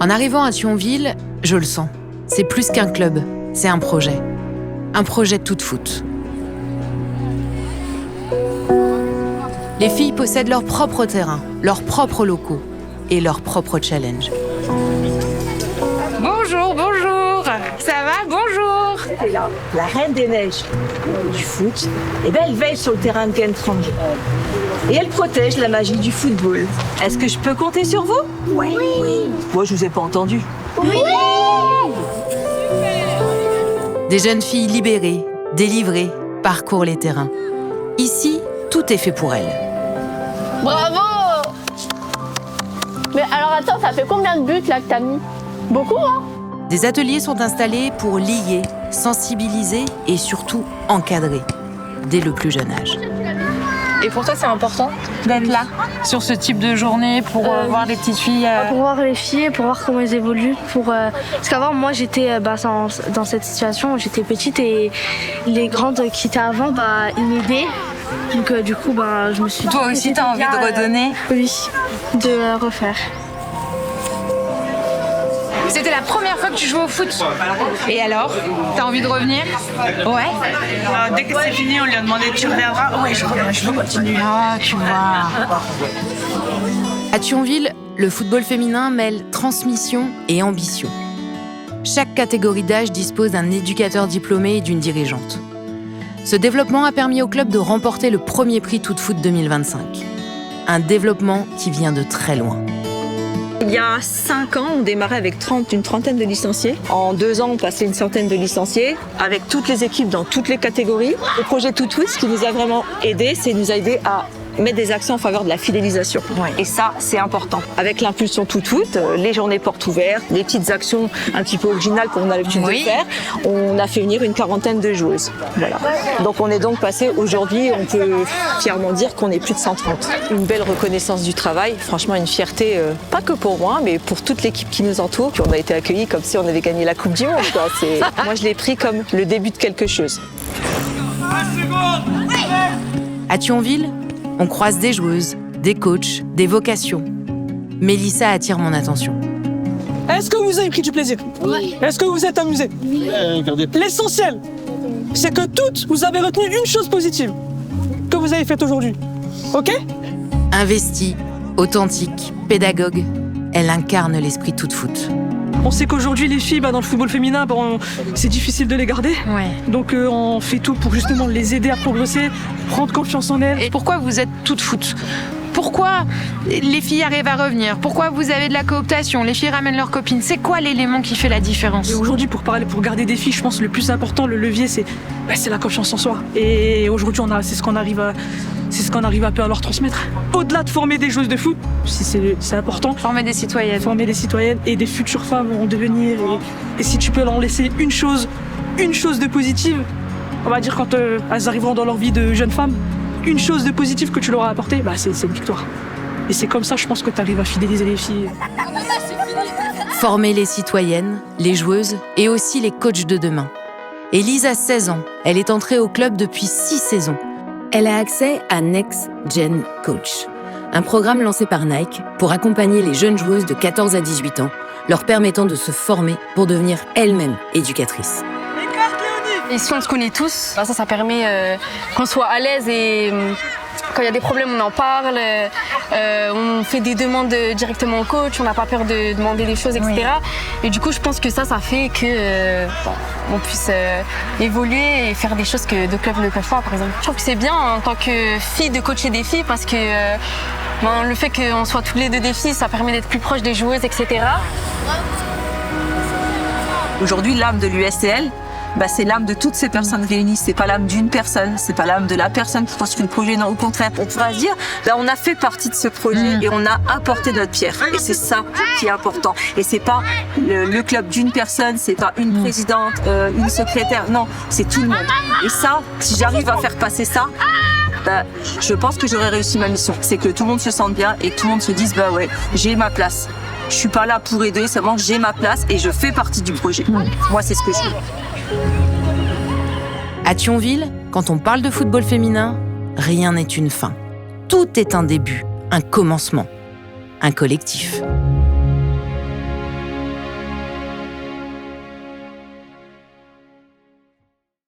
En arrivant à Thionville, je le sens. C'est plus qu'un club, c'est un projet. Un projet de Tout-Foot. Les filles possèdent leur propre terrain, leurs propres locaux et leurs propres challenges. Bonjour, bonjour. Ça va? Bonjour. C'est la reine des neiges du foot. Et ben elle veille sur le terrain de Gentrang. Et elle protège la magie du football. Est-ce que je peux compter sur vous? Oui. Moi, je vous ai pas entendu. Oui. Des jeunes filles libérées, délivrées, parcourent les terrains. Ici, tout est fait pour elles. Bravo! Mais alors attends, ça fait combien de buts là que t'as mis? Beaucoup, hein? Des ateliers sont installés pour lier, sensibiliser et surtout encadrer, dès le plus jeune âge. Et pour toi, c'est important d'être là, sur ce type de journée, pour voir les petites filles Pour voir les filles, pour voir comment elles évoluent. Parce qu'avant, moi, j'étais dans cette situation, j'étais petite et les grandes qui étaient avant, ils m'aidaient. Donc du coup, je me suis dit... Toi aussi, t'as envie de redonner? Oui, de refaire. C'était la première fois que tu jouais au foot. Et alors? T'as envie de revenir? Ouais. Dès que c'est fini, on lui a demandé tu reviendras. Oui, je reviens, je veux continuer. Ah, tu vois. À Thionville, le football féminin mêle transmission et ambition. Chaque catégorie d'âge dispose d'un éducateur diplômé et d'une dirigeante. Ce développement a permis au club de remporter le premier prix Tout-Foot 2025. Un développement qui vient de très loin. Il y a 5 ans, on démarrait avec une trentaine de licenciés. En 2 ans, on passait une centaine de licenciés, avec toutes les équipes dans toutes les catégories. Le projet Tout-Foot, ce qui nous a vraiment aidé, c'est nous a aidé à mettre des actions en faveur de la fidélisation. Ouais. Et ça, c'est important. Avec l'impulsion Tout-Foot, les journées portes ouvertes, les petites actions un petit peu originales qu'on a l'habitude de faire, on a fait venir une quarantaine de joueuses. Voilà. Donc on est donc passé aujourd'hui, on peut fièrement dire qu'on est plus de 130. Une belle reconnaissance du travail, franchement une fierté, pas que pour moi, mais pour toute l'équipe qui nous entoure. Puis on a été accueillis comme si on avait gagné la Coupe du Monde, quoi. Moi je l'ai pris comme le début de quelque chose. À Thionville, on croise des joueuses, des coachs, des vocations. Mélissa attire mon attention. Est-ce que vous avez pris du plaisir? Oui. Est-ce que vous êtes amusés? Oui. L'essentiel, c'est que toutes, vous avez retenu une chose positive que vous avez faite aujourd'hui. OK? Investie, authentique, pédagogue, elle incarne l'esprit Tout-Foot. On sait qu'aujourd'hui, les filles, dans le football féminin, c'est difficile de les garder. Ouais. Donc on fait tout pour justement les aider à progresser, prendre confiance en elles. Et pourquoi vous êtes Tout-Foot? Pourquoi les filles arrivent à revenir? Pourquoi vous avez de la cooptation? Les filles ramènent leurs copines. C'est quoi l'élément qui fait la différence? Et aujourd'hui, pour garder des filles, je pense que le plus important, le levier, c'est la confiance en soi. Et aujourd'hui, c'est ce qu'on arrive à peu à leur transmettre. Au-delà de former des joueuses de foot, c'est important. Former des citoyennes. Former des citoyennes et des futures femmes en devenir. Et si tu peux leur laisser une chose de positive, on va dire quand elles arriveront dans leur vie de jeunes femmes, une chose de positive que tu leur as apportée, c'est une victoire. Et c'est comme ça, je pense, que tu arrives à fidéliser les filles. Former les citoyennes, les joueuses et aussi les coachs de demain. Élise a 16 ans. Elle est entrée au club depuis 6 saisons. Elle a accès à Next Gen Coach, un programme lancé par Nike pour accompagner les jeunes joueuses de 14 à 18 ans, leur permettant de se former pour devenir elles-mêmes éducatrices. Ici, on se connaît tous. Ça permet qu'on soit à l'aise et quand il y a des problèmes, on en parle. On fait des demandes directement au coach. On n'a pas peur de demander des choses, etc. Oui. Et du coup, je pense que ça fait que on puisse évoluer et faire des choses que d'autres clubs ne peuvent pas, par exemple. Je trouve que c'est bien en tant que fille de coacher des filles parce que le fait qu'on soit toutes les deux des filles, ça permet d'être plus proche des joueuses, etc. Aujourd'hui, l'âme de l'USCL, c'est l'âme de toutes ces personnes réunies. C'est pas l'âme d'une personne, c'est pas l'âme de la personne qui construit le projet. Non, au contraire, on pourra se dire, on a fait partie de ce projet et on a apporté notre pierre. Et c'est ça qui est important. Et c'est pas le club d'une personne, c'est pas une présidente, une secrétaire. Non, c'est tout le monde. Et ça, si j'arrive à faire passer ça, je pense que j'aurais réussi ma mission. C'est que tout le monde se sente bien et que tout le monde se dise, j'ai ma place. Je suis pas là pour aider, seulement j'ai ma place et je fais partie du projet. Moi, c'est ce que je veux. À Thionville, quand on parle de football féminin, rien n'est une fin. Tout est un début, un commencement, un collectif.